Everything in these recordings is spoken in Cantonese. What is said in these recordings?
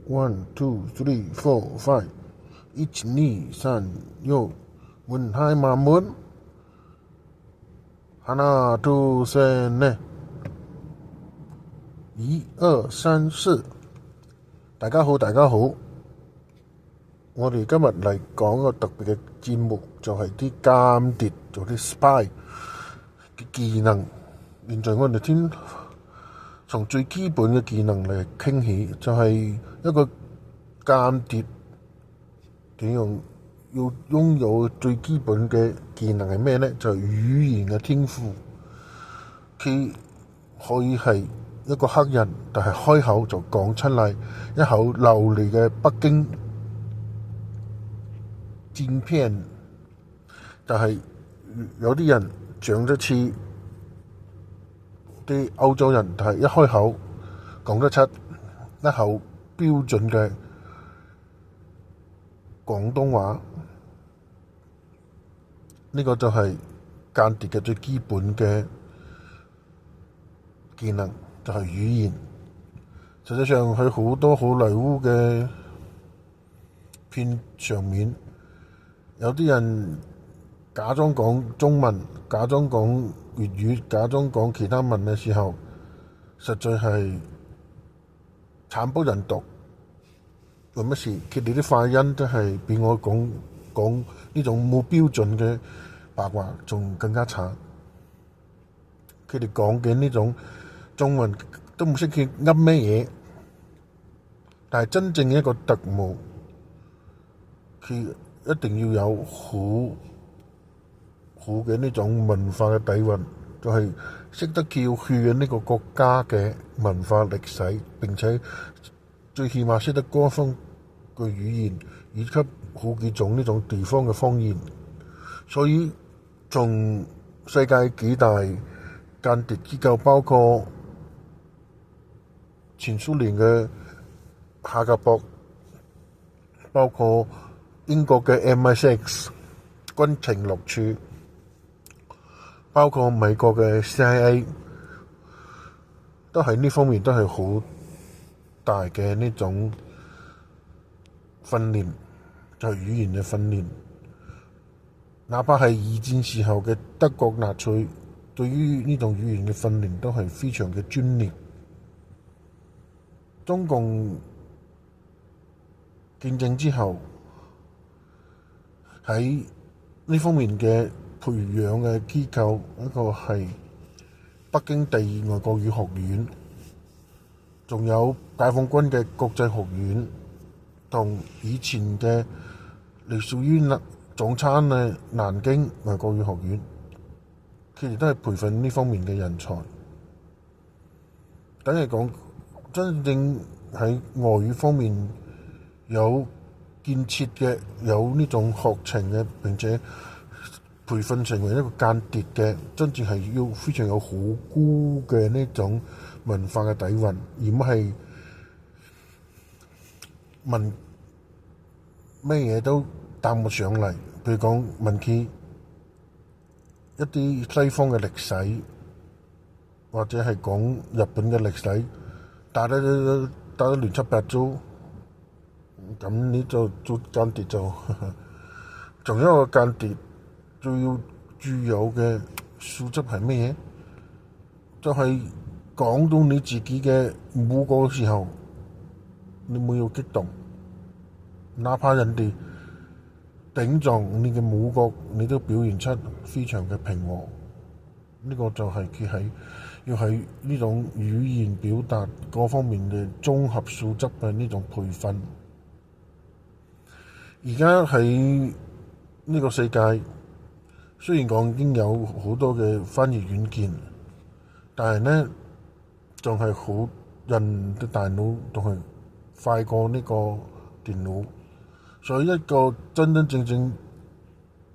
1, 2, 3, 4, 5. 1, 2, 3, 4. Mình hai mà muốn. 하나, 둘, 셋, 넷. 1, 2, 3, 4。大家好，大家好。我哋今日嚟講個特別嘅節目，就係啲間諜，做啲 spy 嘅技能。現在我哋從最基本嘅技能嚟傾起，就係一個間諜點樣要擁有最基本嘅技能係咩呢？就係語言嘅天賦。佢可以係一個黑人，但係開口就講出嚟一口流利嘅北京正片，就係有啲人長得似啲歐洲人，但係一開口講得出一口標準嘅廣東話。呢個就係間諜嘅最基本嘅技能，就係語言。實際上喺好多好萊塢嘅片上面，有啲人假裝講中文，假裝講粵語，假裝講其他文嘅時候，實在係慘不忍睹。為乜事？佢哋啲發音真係比我講呢種冇標準嘅白話仲更加慘。佢哋講嘅呢種中文都唔識佢噏咩嘢，但係真正嘅一個特務，佢一定要有好嘅呢種文化嘅底蘊，就係識得叫血嘅呢個國家嘅文化歷史，並且最起碼識得官方嘅語言，以及好幾種呢種地方嘅方言。所以從世界幾大間諜機構，包括前蘇聯嘅夏格博，包括英國嘅 MI6 軍情六處，包括美國嘅 CIA， 都喺呢方面都係好大嘅呢種訓練，就係語言嘅訓練。哪怕係二戰時候嘅德國納粹，對於呢種語言嘅訓練都係非常嘅專業。中共建政之後，喺呢方面嘅培養嘅機構，一個係北京第二外國語學院，仲有解放軍嘅國際學院，同以前嘅隸屬於總參嘅南京外國語學院，佢哋都係培訓呢方面嘅人才。等於講真正喺外語方面有建設嘅，有呢種學程嘅，並且培訓成為一個間諜嘅，真正係要非常有好高嘅呢種文化嘅底蘊，而唔係問咩嘢都答唔上嚟。譬如講問佢一啲西方嘅歷史，或者係講日本嘅歷史，打得亂七八糟，咁你就做間諜就仲有一個間諜最要具有嘅素質係咩嘢？就係講到你自己嘅母國嘅時候，你冇要激動，哪怕人哋頂撞你嘅母國，你都表現出非常嘅平和。呢個就係佢要喺呢種語言表達各方面嘅綜合素質嘅呢種培訓。而家喺呢個世界，雖然講已經有好多嘅翻譯軟件，但係呢仲係好人嘅大腦仲係快過呢個電腦。所以一個真真正正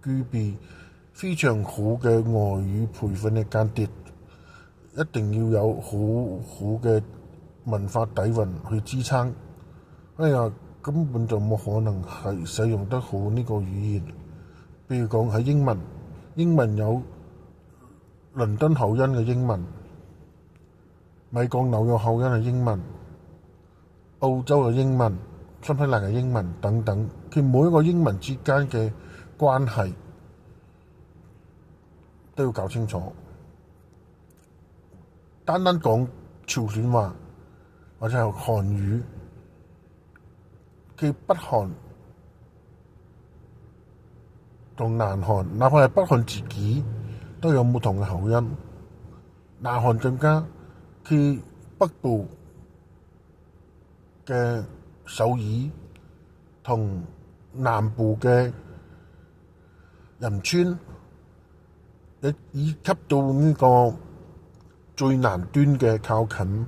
具備非常好嘅外語培訓嘅間諜，一定要有好好嘅文化底蘊去支撐。根本就冇可能係使用得好呢個語言。譬如講喺英文有倫敦口音嘅英文，美國紐約口音嘅英文，澳洲嘅英文、新西蘭嘅英文等等，佢每一個英文之間嘅關係都要搞清楚。單單講潮汕話或者係韓語，佢北韓同南韓，哪怕係北韓自己都有唔同嘅口音。南韓更加，佢北部嘅首爾同南部嘅仁川，以及到呢個最南端嘅靠近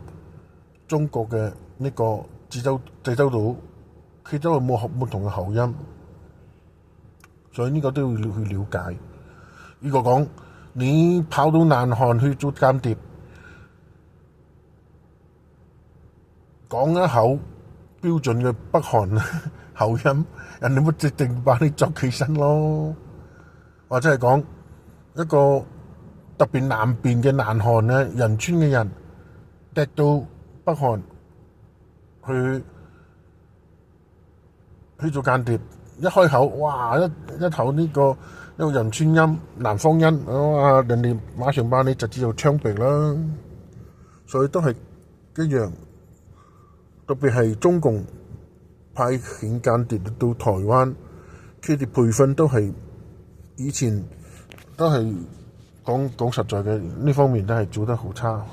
中國嘅呢個濟州島，佢都係冇唔同嘅口音，所以呢個都要去了解。如果講你跑到南韓去做間諜，講一口標準嘅北韓口音，人哋咪直定把你捉起身咯。或者係講一個特別南邊嘅南韓嘅仁川嘅人，趯到北韓去做間諜，一開口，哇！一口呢個一個仁川音、南方音，哇！人哋馬上把你直接就槍斃啦。所以都係一樣，特別係中共派遣間諜到台灣，佢哋培訓都係以前都係講實在嘅，呢方面都係做得好差。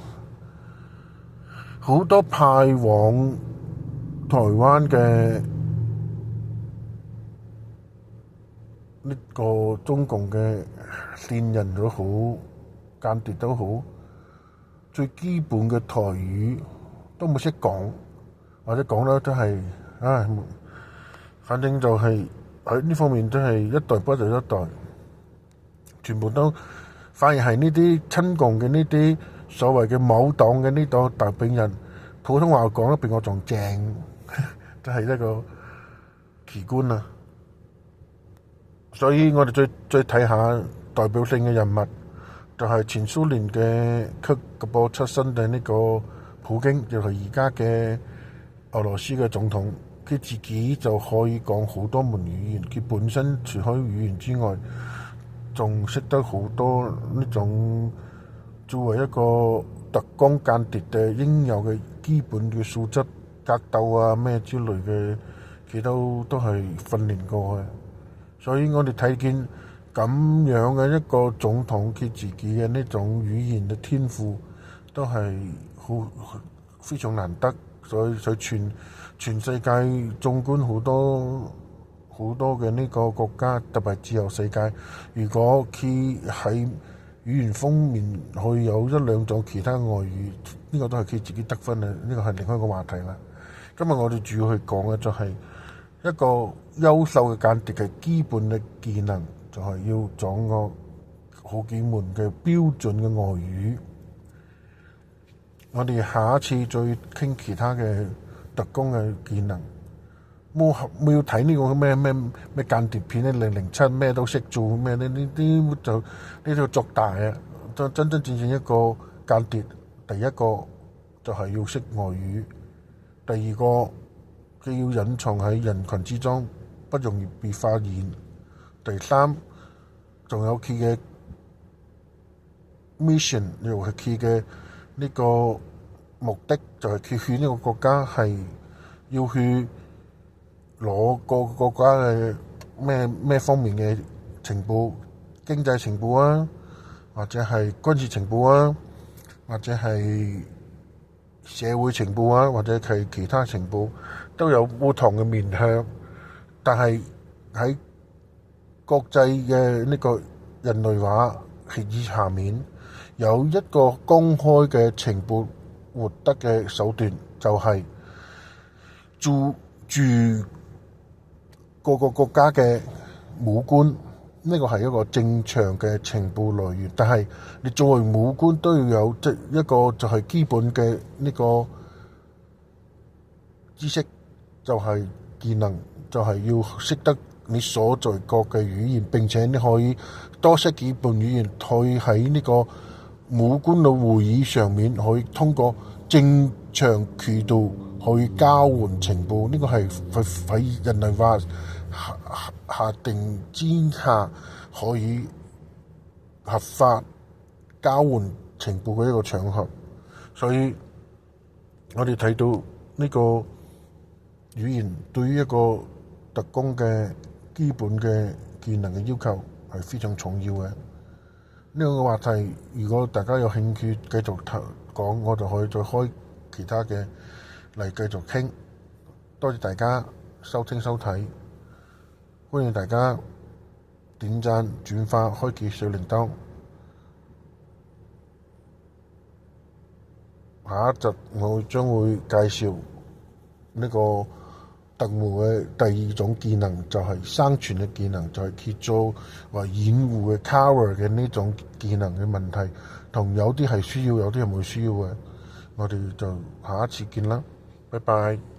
好多派往台灣嘅呢個中共嘅線人都好，間諜都好，最基本嘅台語都冇識講，或者講得都係，反正就係喺呢方面都係一代不如一代，全部都反而係呢啲親共嘅呢啲所謂嘅某黨嘅呢個代表人，普通話講得比我仲正，真係一個奇觀啊！所以我哋再睇下代表性嘅人物，就係前蘇聯嘅克格勃出身嘅呢個普京，就係而家嘅俄羅斯嘅總統。佢自己就可以講好多門語言，佢本身除開語言之外，仲識得好多呢種作為一個特工間諜嘅應有嘅基本嘅素質，格鬥啊咩之類嘅，佢都係訓練過嘅。所以我哋睇見咁樣嘅一個總統，佢自己嘅呢種語言嘅天賦都係非常難得。所以全世界縱觀好多嘅呢個國家，特別係自由世界，如果佢喺語言方面去有一兩種其他外語，呢個都係佢自己得分嘅，呢個係另外一個話題啦。今日我哋主要去講嘅就係一個優秀嘅間諜嘅基本嘅技能，就係要掌握好幾門嘅標準嘅外語。我哋下一次再傾其他嘅特工嘅技能。冇要睇呢個咩間諜片咧，007咩都識做咩呢啲就呢度作大啊！真正一個間諜，第一個就係要識外語，第二個佢要隱藏喺人群之中，不容易被發現。第三，仲有佢嘅 mission， 又係佢嘅呢個目的，就係佢去呢個國家係要去攞個國家嘅咩方面嘅情報，經濟情報啊，或者係軍事情報啊，或者係社會情報啊，或者係其他情報，都有不同嘅面向。但係喺國際嘅呢個人類話協議下面，有一個公開嘅情報獲得嘅手段，就係駐各個國家嘅武官，呢個係一個正常嘅情報來源。但係你作為武官都要有一個就係基本嘅呢個知識，就係技能，就係要識得你所在國嘅語言，並且你可以多識幾門語言，可以喺呢個武官嘅會議上面可以通過正常渠道可以交換情報，呢個係喺人類化下定之下可以合法交換情報嘅一個場合。所以我哋睇到呢個語言對於一個特工嘅基本嘅技能嘅要求係非常重要嘅。呢個話題如果大家有興趣繼續講，我就可以再開其他嘅嚟繼續傾。多謝大家收聽收睇，歡迎大家點讚、轉發、開啟小鈴鐺。下一集我將會介紹呢個特務嘅第二種技能，就係生存嘅技能，就係叫做話掩護嘅 cover 嘅呢種技能嘅問題，同有啲係需要，有啲係冇需要嘅。我哋就下一次見啦，拜拜。